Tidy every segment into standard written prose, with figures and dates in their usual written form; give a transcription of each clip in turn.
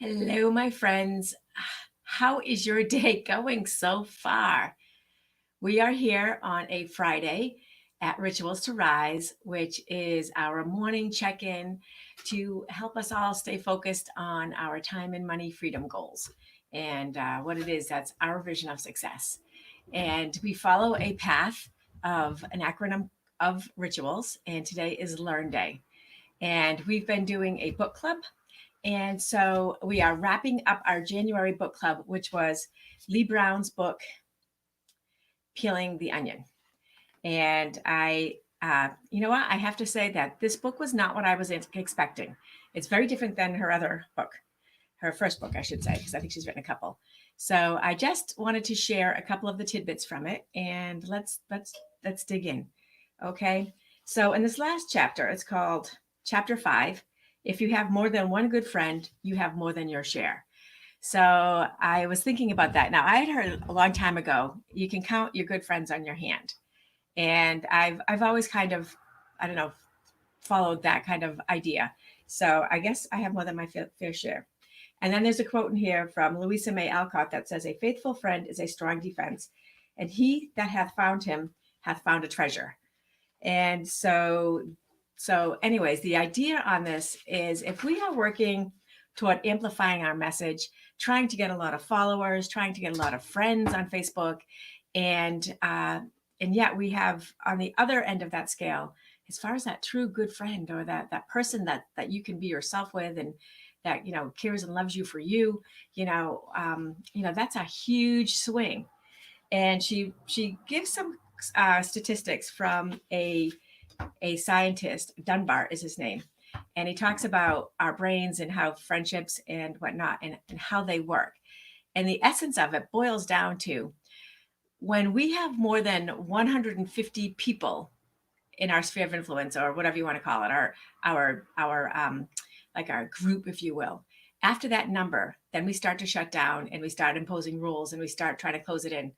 Hello, my friends. How is your day going so far? We are here on a Friday at Rituals to Rise, which is our morning check in to help us all stay focused on our time and money freedom goals and what it is that's our vision of success. And we follow a path of an acronym of rituals, and today is Learn Day. And we've been doing a book club, and so we are wrapping up our January book club, which was Leigh Brown's book, Peeling the Onion. And you know what? I have to say that this book was not what I was expecting. It's very different than her other book, her first book, I should say, because I think she's written a couple. So I just wanted to share a couple of the tidbits from it, and let's dig in. Okay. So in this last chapter, it's called Chapter 5. If you have more than one good friend, you have more than your share. So I was thinking about that. Now, I had heard a long time ago, you can count your good friends on your hand. And I've always kind of, I don't know, followed that kind of idea. So I guess I have more than my fair share. And then there's a quote in here from Louisa May Alcott that says, "A faithful friend is a strong defense, and he that hath found him hath found a treasure." And anyways, the idea on this is if we are working toward amplifying our message, trying to get a lot of followers, trying to get a lot of friends on Facebook, and yet we have on the other end of that scale, as far as that true good friend or that person that you can be yourself with and that cares and loves you for you, that's a huge swing. And she gives some statistics from a scientist. Dunbar is his name, and he talks about our brains and how friendships and whatnot and how they work. And the essence of it boils down to when we have more than 150 people in our sphere of influence, or whatever you want to call it, our like our group, if you will. After that number, then we start to shut down and we start imposing rules and we start trying to close it in.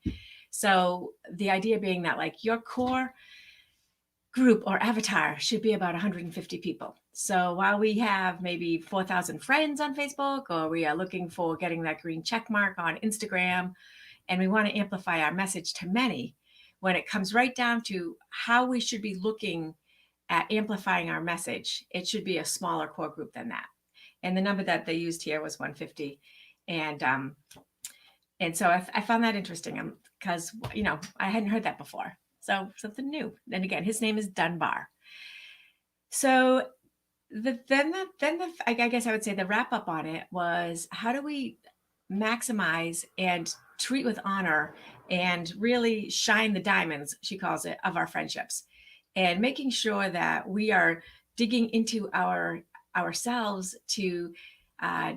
So the idea being that like your core group or avatar should be about 150 people. So while we have maybe 4,000 friends on Facebook, or we are looking for getting that green check mark on Instagram, and we want to amplify our message to many, when it comes right down to how we should be looking at amplifying our message, it should be a smaller core group than that. And the number that they used here was 150. And so I found that interesting because, I hadn't heard that before. So something new. And again, his name is Dunbar. So I guess I would say the wrap up on it was, how do we maximize and treat with honor and really shine the diamonds, she calls it, of our friendships, and making sure that we are digging into ourselves to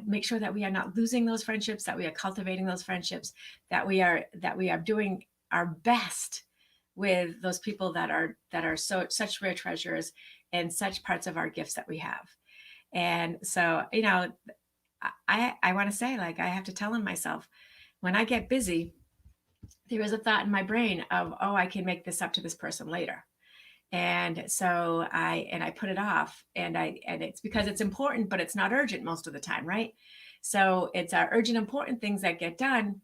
make sure that we are not losing those friendships, that we are cultivating those friendships, that we are doing our best with those people that are such rare treasures and such parts of our gifts that we have. And so, I want to say, like, I have to tell myself, when I get busy, there is a thought in my brain of, oh, I can make this up to this person later. And so I put it off, and it's because it's important, but it's not urgent most of the time, right? So it's our urgent, important things that get done.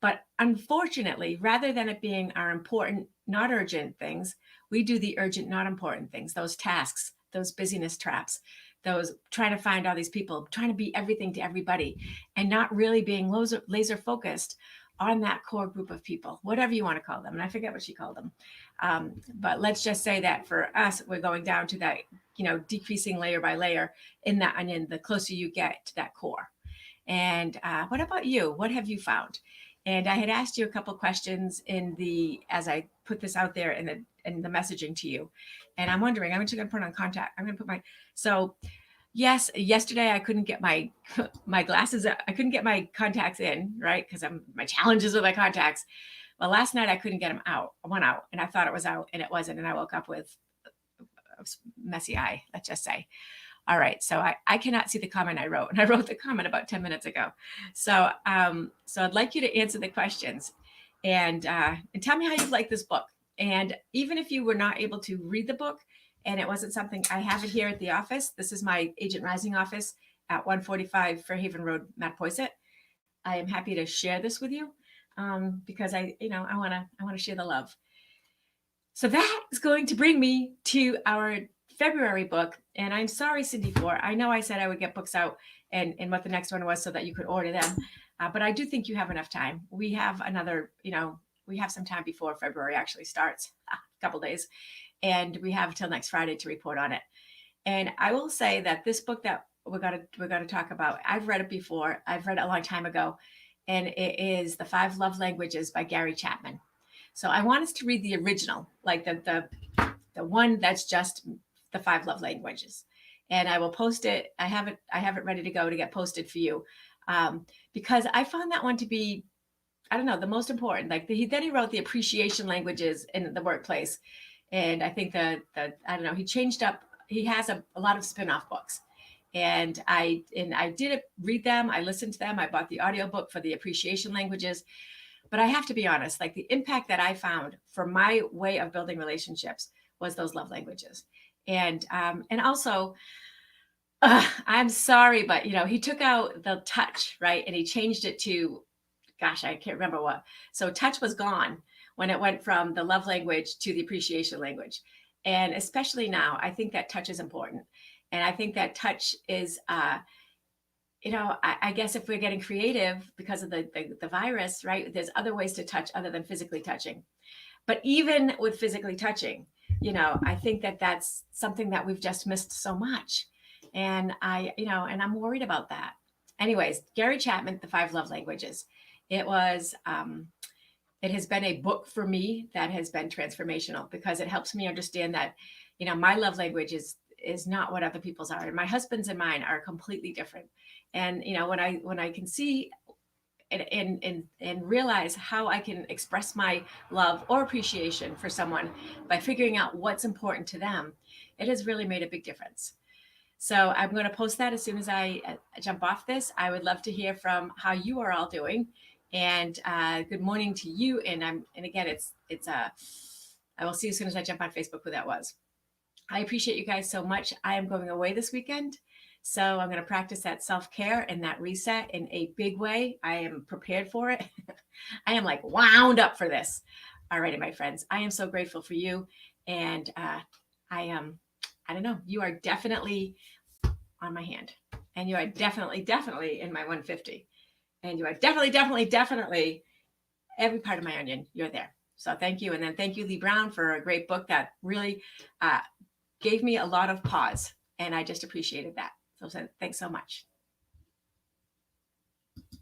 But unfortunately, rather than it being our important, not urgent things, we do the urgent, not important things, those tasks, those busyness traps, those trying to find all these people, trying to be everything to everybody, and not really being laser focused on that core group of people, whatever you want to call them. And I forget what she called them. But let's just say that for us, we're going down to that, decreasing layer by layer in that onion, the closer you get to that core. And what about you? What have you found? And I had asked you a couple questions as I put this out there in the messaging to you. And I'm wondering, I'm just going to put on contact. I'm going to put so yes, yesterday I couldn't get my glasses. I couldn't get my contacts in, right? Because my challenges with my contacts. Well, last night I couldn't get them out. One out, and I thought it was out, and it wasn't. And I woke up with a messy eye, let's just say. All right, so I cannot see the comment I wrote, and I wrote the comment about 10 minutes ago. So I'd like you to answer the questions and tell me how you like this book. And even if you were not able to read the book and it wasn't something, I have it here at the office. This is my Agent Rising office, at 145 Fairhaven Road, Mattapoisett. I am happy to share this with you because I want to share the love. So that is going to bring me to our February book. And I'm sorry, Cindy, I know I said I would get books out and what the next one was so that you could order them. But I do think you have enough time. We have another, we have some time before February actually starts, a couple days. And we have till next Friday to report on it. And I will say that this book that we're going to talk about, I've read it before. I've read it a long time ago. And it is The 5 Love Languages by Gary Chapman. So I want us to read the original, like the one that's just the 5 love languages. And I will post it. I have it ready to go to get posted for you. Because I found that one to be, I don't know, the most important. Like then he wrote the appreciation languages in the workplace. And I think I don't know, he changed up, he has a lot of spin-off books. And I did read them. I listened to them. I bought the audiobook for the appreciation languages. But I have to be honest, like the impact that I found for my way of building relationships was those love languages. And also, I'm sorry, but he took out the touch, right? And he changed it to, gosh, I can't remember what. So touch was gone when it went from the love language to the appreciation language. And especially now, I think that touch is important. And I think that touch is, I guess if we're getting creative because of the virus, right, there's other ways to touch other than physically touching. But even with physically touching, I think that that's something that we've just missed so much. And I'm worried about that. Anyways, Gary Chapman, The 5 Love Languages. It has been a book for me that has been transformational because it helps me understand that, my love language is not what other people's are. And my husband's and mine are completely different. And, when I can see and realize how I can express my love or appreciation for someone by figuring out what's important to them, it has really made a big difference. So I'm going to post that as soon as I jump off this. I would love to hear from how you are all doing. And good morning to you. And again, I will see as soon as I jump on Facebook who that was. I appreciate you guys so much. I am going away this weekend. So I'm going to practice that self-care and that reset in a big way. I am prepared for it. I am like wound up for this. All righty, my friends. I am so grateful for you. And I don't know, you are definitely on my hand. And you are definitely in my 150. And you are definitely every part of my onion. You're there. So thank you. And then thank you, Leigh Brown, for a great book that really gave me a lot of pause. And I just appreciated that. So thanks so much.